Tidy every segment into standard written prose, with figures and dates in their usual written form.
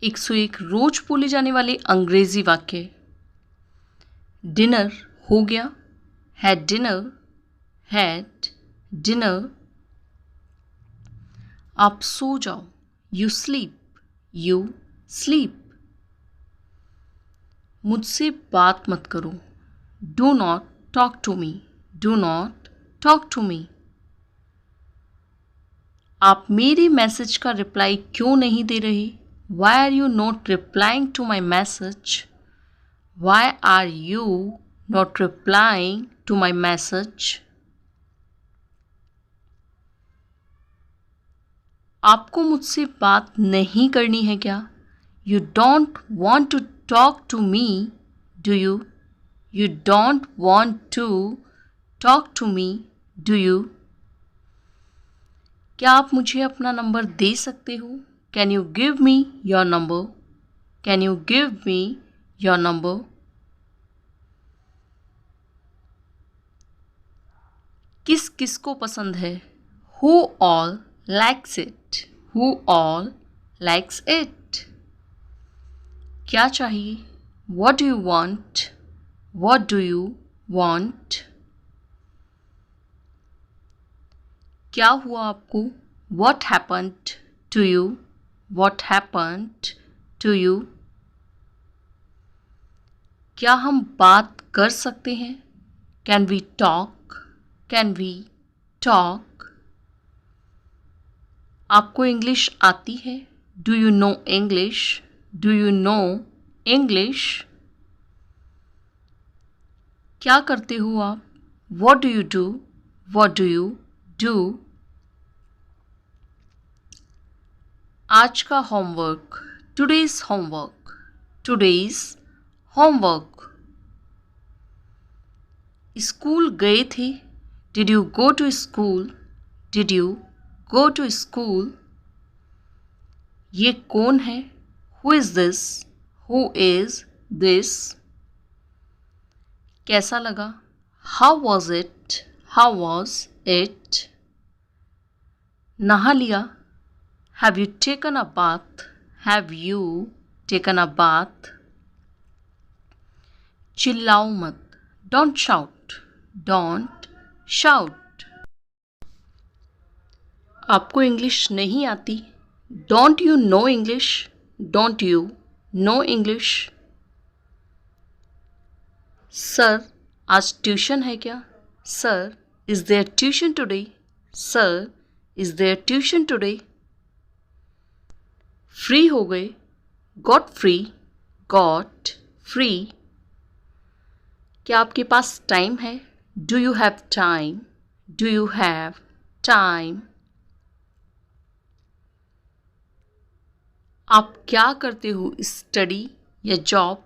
101 रोज बोले जाने वाले अंग्रेजी वाक्य। डिनर हो गया, हैड डिनर, हैड डिनर। आप सो जाओ, यू स्लीप, यू स्लीप। मुझसे बात मत करो, do not talk to me, do not talk to me. आप मेरे मैसेज का रिप्लाई क्यों नहीं दे रहे? Why are you not replying to my message? Why are you not replying to my message? आपको मुझसे बात नहीं करनी है क्या? You don't want to talk to me, do you? You don't want to talk to me, do you? क्या आप मुझे अपना नंबर दे सकते हो? Can you give me your number? Can you give me your number? किस किस को पसंद है? Who all likes it? Who all likes it? क्या चाहिए? What do you want? What do you want? क्या हुआ आपको? What happened to you? What happened to you? क्या हम बात कर सकते हैं? Can we talk? Can we talk? आपको इंग्लिश आती है? Do you know English? Do you know English? क्या करते हो आप? What do you do? What do you do? आज का homework, today's homework, today's homework। School गए थे? Did you go to school? Did you go to school? ये कौन है? Who is this? Who is this? कैसा लगा? How was it? How was it? नहा लिया? Have you taken a bath? Have you taken a bath? चिल्लाओ मत, don't shout, don't shout। आपको English नहीं आती? Don't you know English? Don't you know English? Sir, आज tuition है क्या? Sir, is there tuition today? Sir, is there tuition today? Free हो गए? Got free, got free। क्या आपके पास टाइम है? Do you have time? Do you have time? आप क्या करते हो? स्टडी या job?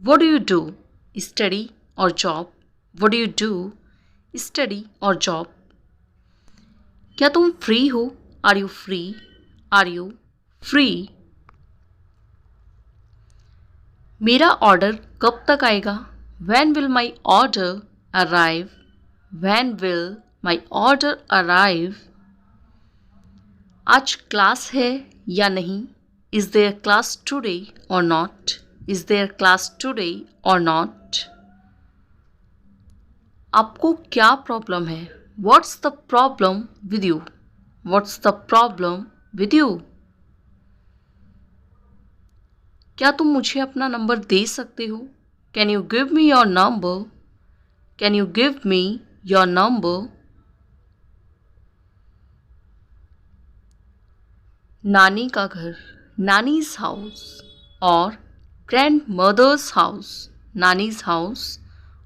What do you do? Study और job? What do you do? Study और जॉब। क्या तुम फ्री हो? Are you free? Are you free? मेरा ऑर्डर कब तक आएगा? When will my order arrive? When will my order arrive? आज क्लास है या नहीं? Is there class today or not? Is there class today or not? आपको क्या प्रॉब्लम है? What's the problem with you? What's the problem with you? क्या तुम मुझे अपना नंबर दे सकते हो? Can you give me your number? Can you give me your number? नानी का घर, नानी's house और grandmother's house, नानी's house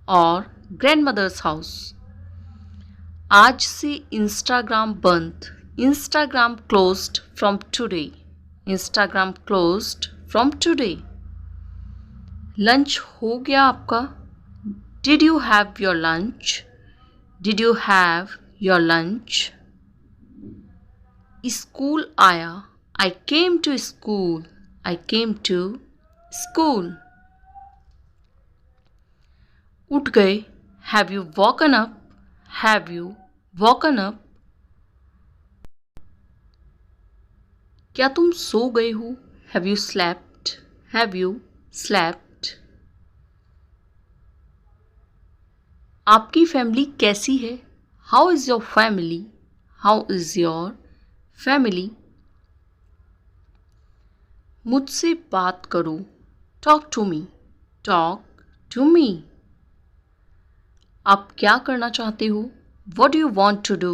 और grandmother's house। आज से इंस्टाग्राम बंद, Instagram closed from today, Instagram closed from today। Lunch हो गया आपका? Did you have your lunch? Did you have your lunch? School आया, I came to school, I came to school। उठ गए, Have you woken up? Have you woken up? क्या तुम सो गए हो? Have you slept? Have you slept? आपकी family कैसी है? How is your family? How is your family? मुझसे बात करो. Talk to me. Talk to me. आप क्या करना चाहते हो? What do you want to do?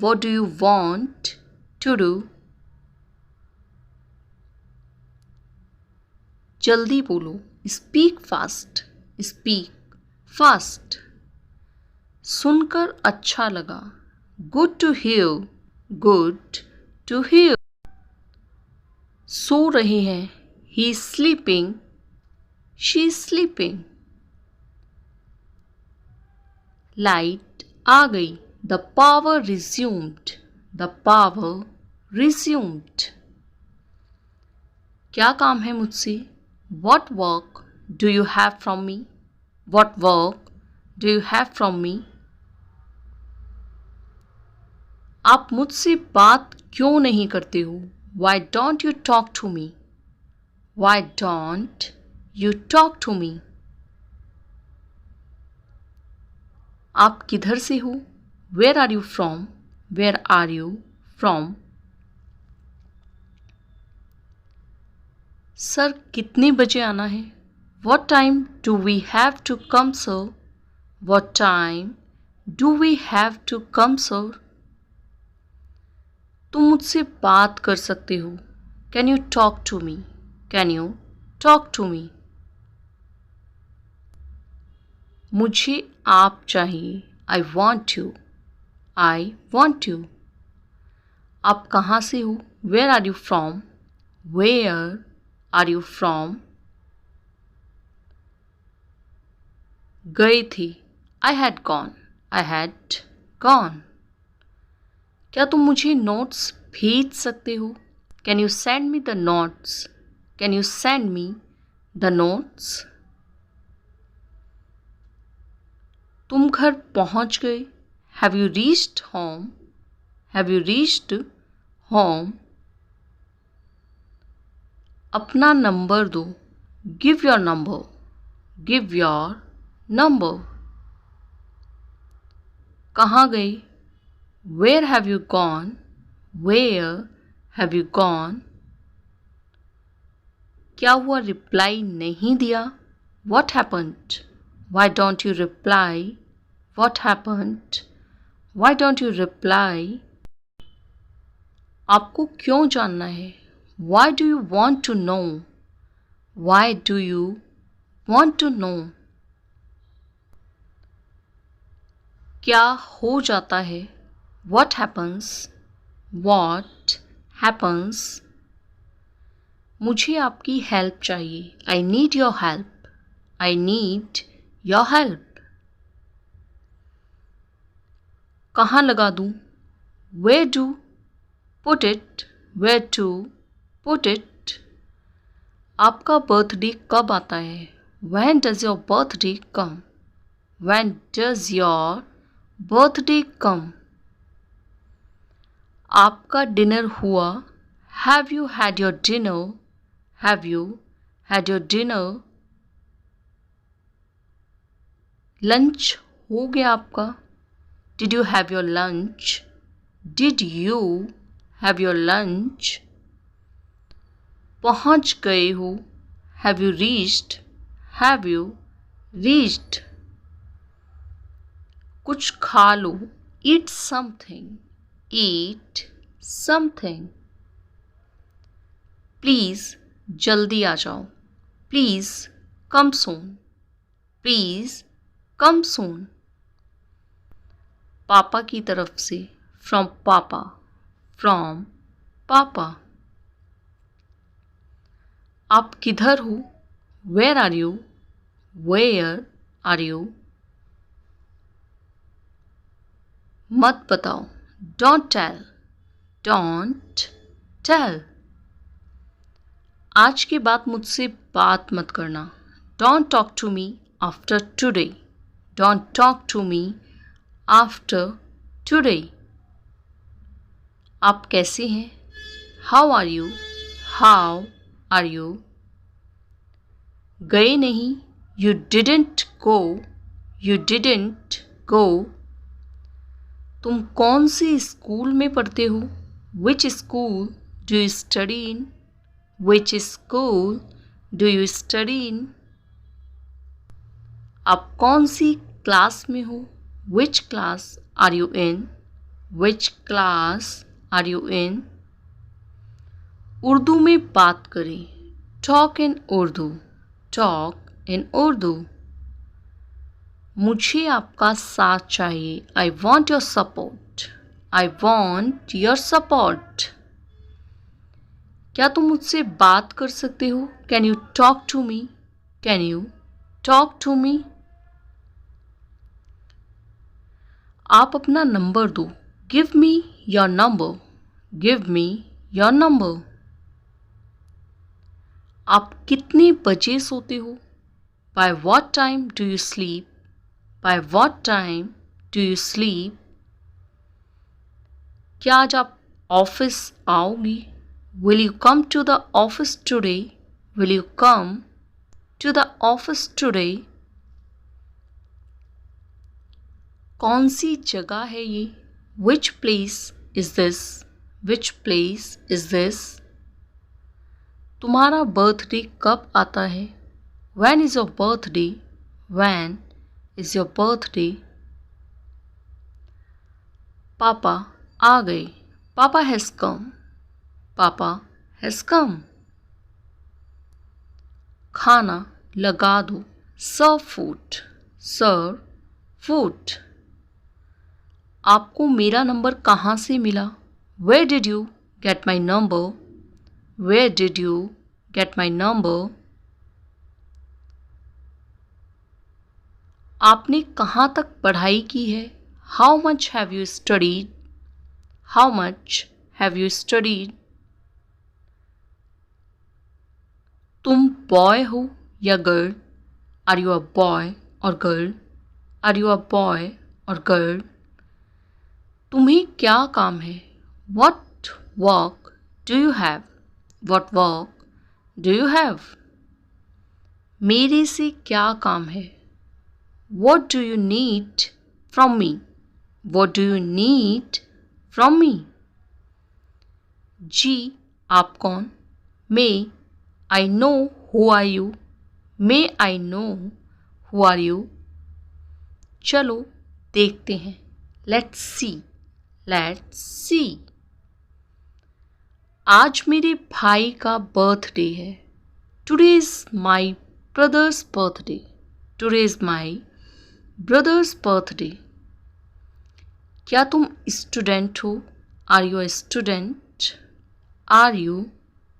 What do you want to do? जल्दी बोलो. Speak fast. Speak fast. सुनकर अच्छा लगा. Good to hear. Good to hear. सो रहे हैं. He is sleeping. She is sleeping. Light आ गई. The power resumed. The power resumed. क्या काम है मुझसे? What work do you have from me? What work do you have from me? आप मुझसे बात क्यों नहीं करते हो? Why don't you talk to me? Why don't you talk to me? आप किधर से हो? Where are you from? Where are you from? Sir कितने बजे आना है? What time do we have to come, sir? What time do we have to come, sir? तुम मुझसे बात कर सकते हो. Can you talk to me? Can you talk to me? मुझे आप चाहिए. I want you. I want you. आप कहाँ से हो? Where are you from? Where are you from? गए थे. I had gone. I had gone. क्या तुम मुझे नोट्स भेज सकते हो? Can you send me the notes? Can you send me the notes? तुम घर पहुंच गए. Have you reached home? Have you reached home? अपना नंबर दो. Give your number. Give your number. कहाँ गए? Where have you gone? Where have you gone? क्या हुआ रिप्लाई नहीं दिया? What happened? Why don't you reply? What happened? Why don't you reply? आपको क्यों जानना है? Why do you want to know? Why do you want to know? क्या हो जाता है? What happens? What happens? मुझे आपकी हेल्प चाहिए. I need your help. I need your help. कहाँ लगा दूँ? Where to put it? Where to put it? आपका बर्थडे कब आता है? When does your birthday come? When does your birthday come? आपका डिनर हुआ? Have you had your dinner? Have you had your dinner? Lunch हो गया आपका? Did you have your lunch? Did you have your lunch? पहुंच गए हो? Have you reached? Have you reached? कुछ खा लो. Eat something. Eat something. Please जल्दी आ जाओ. Please come soon. Please come soon. पापा की तरफ से. From Papa. From Papa. आप किधर हो? Where are you? Where are you? मत बताओ. Don't tell. Don't tell. आज के बाद मुझसे बात मत करना. Don't talk to me after today. Don't talk to me after today. आप कैसे हैं? How are you? How are you? गए नहीं, you didn't go, you didn't go. तुम कौन से स्कूल में पढ़ते हो? Which school do you study in? Which school do you study in? आप कौन सी क्लास में हो? Which class are you in? Which class are you in? Urdu में बात करें. Talk in Urdu. Talk in Urdu. मुझे आपका साथ चाहिए. I want your support. I want your support. क्या तुम मुझसे बात कर सकते हो? Can you talk to me? Can you talk to me? आप अपना नंबर दो. Give me your number. Give me your number. आप कितने बजे सोते हो? By what time do you sleep? By what time do you sleep? क्या आज आप ऑफिस आओगी? Will you come to the office today? Will you come to the office today? कौन सी जगह है ये? Which place is this? Which place is this? तुम्हारा birthday कब आता है? When is your birthday? When is your birthday? पापा आ गए. Papa has come. Papa has come. खाना लगा दो. Serve food. Serve food. आपको मेरा नंबर कहाँ से मिला? Where did you get my number? Where did you get my number? आपने कहाँ तक पढ़ाई की है? How much have you studied? How much have you studied? तुम बॉय हो या girl? Are you a boy or girl? Are you a boy or girl? तुम्हें क्या काम है? What work do you have? What work do you have? मेरे से क्या काम है? What do you need from me? What do you need from me? जी आप कौन? May I know who are you? May I know who are you? चलो देखते हैं. Let's see. Let's see. आज मेरे भाई का बर्थडे है. Today is my brother's birthday. Today is my brother's birthday. क्या तुम स्टूडेंट हो? Are you a student? Are you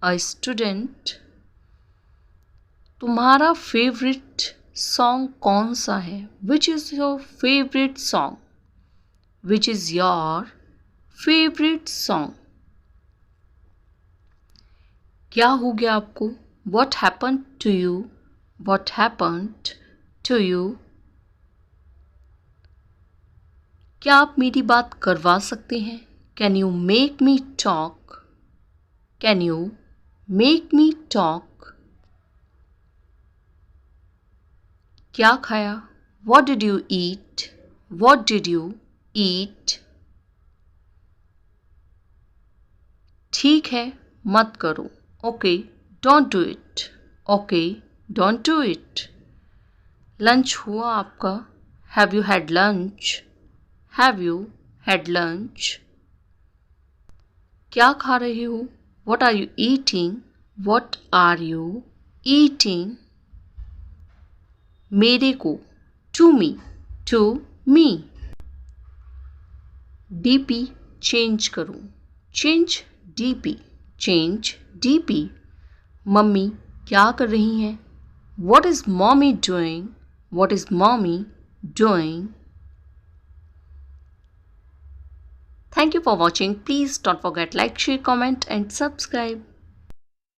a student? तुम्हारा फेवरेट सॉन्ग कौन सा है? Which is your favorite song? Which is your favorite song? क्या हो गया आपको? What happened to you? What happened to you? क्या आप मेरी बात करवा सकते हैं? Can you make me talk? Can you make me talk? क्या खाया? What did you eat? What did you eat? ठीक है, मत करो. Okay, don't do it. Okay, don't do it. Lunch हुआ आपका? Have you had lunch? Have you had lunch? क्या खा रहे हो? What are you eating? What are you eating? मेरे को. To me. To me. DP change करो. Change DP. Change DP. Mummy क्या कर रही हैं? What is mommy doing? What is mommy doing? Thank you for watching. Please don't forget like, share, comment and subscribe.